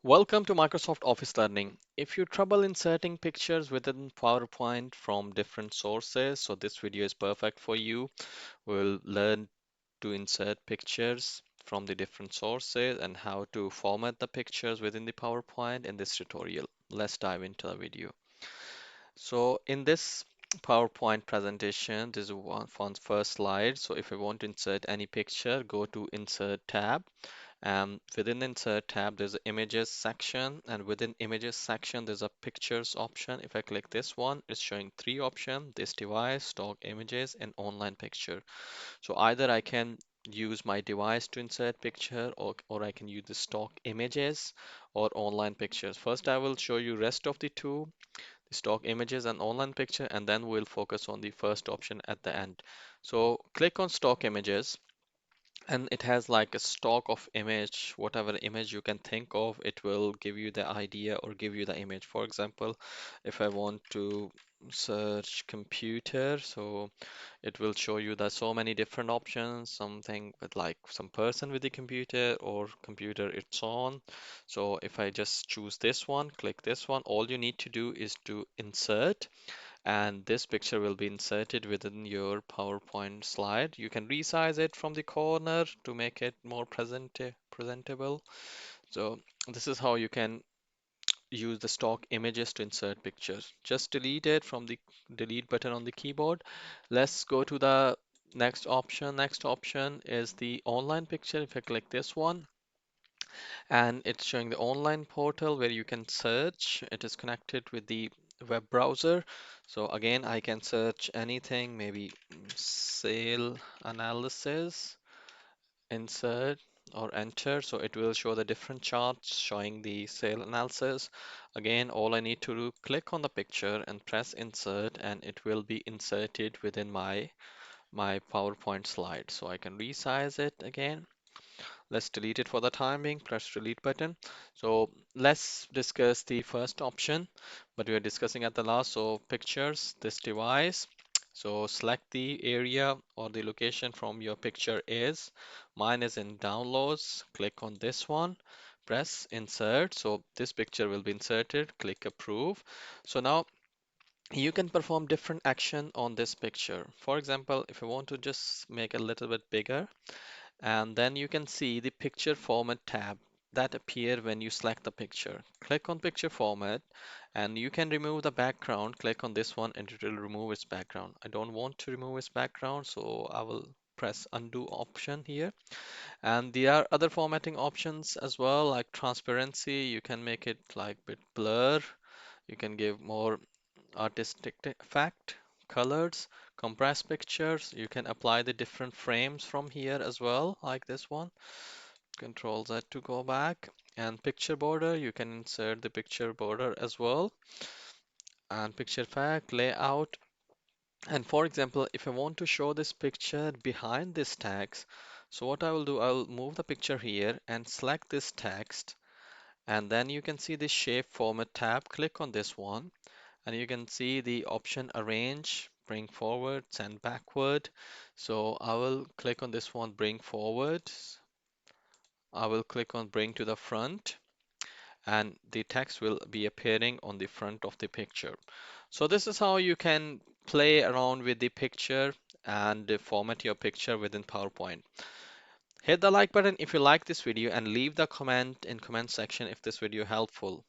Welcome to Microsoft Office Learning. If you trouble inserting pictures within PowerPoint from different sources, so this video is perfect for you. We'll learn to insert pictures from the different sources and how to format the pictures within the PowerPoint in this tutorial. Let's dive into the video. So in this PowerPoint presentation, this is one first slide. So if I want to insert any picture, go to Insert tab. Within the Insert tab, there's an Images section, and within Images section, there's a Pictures option. If I click this one, it's showing three options: this device, stock images, and online picture. So either I can use my device to insert picture, or I can use the stock images or online pictures. First, I will show you rest of the two, the stock images and online picture, and then we'll focus on the first option at the end. So click on stock images, and it has like a stock of image, whatever image you can think of, it will give you the idea or give you the image. For example, if I want to search computer, so it will show you that so many different options, something with like some person with the computer or computer it's on. So if I just choose this one, click this one, all you need to do is to insert, and this picture will be inserted within your PowerPoint slide. You can resize it from the corner to make it more presentable. So this is how you can use the stock images to insert pictures. Just delete it from the delete button on the keyboard. Let's go to the next option. Next option is the online picture. If I click this one, and it's showing the online portal where you can search. It is connected with the web browser. So again, I can search anything, maybe sale analysis, insert or enter. So it will show the different charts showing the sale analysis. Again, all I need to do, click on the picture and press insert, and it will be inserted within my PowerPoint slide. So I can resize it again. Let's delete it for the time being. Press delete button. So let's discuss the first option, but we are discussing at the last. So pictures, this device. So select the area or the location from your picture is. Mine is in downloads. Click on this one. Press insert. So this picture will be inserted. Click approve. So now you can perform different action on this picture. For example, if you want to just make a little bit bigger, and then you can see the picture format tab that appear when you select the picture. Click on picture format, and you can remove the background. Click on this one and it will remove its background. I don't want to remove its background, so I will press undo option here. And there are other formatting options as well, like transparency. You can make it like bit blur. You can give more artistic effect, colors, compress pictures. You can apply the different frames from here as well, like this one. Control Z to go back. And picture border, you can insert the picture border as well. And picture effect, layout. And for example, if I want to show this picture behind this text, so what I will do, I'll move the picture here and select this text. And then you can see the shape format tab. Click on this one, and you can see the option arrange, bring forward, send backward. So I will click on this one, bring forward. I will click on bring to the front, and the text will be appearing on the front of the picture. So this is how you can play around with the picture and format your picture within PowerPoint. Hit the like button if you like this video, and leave the comment in comment section if this video helpful.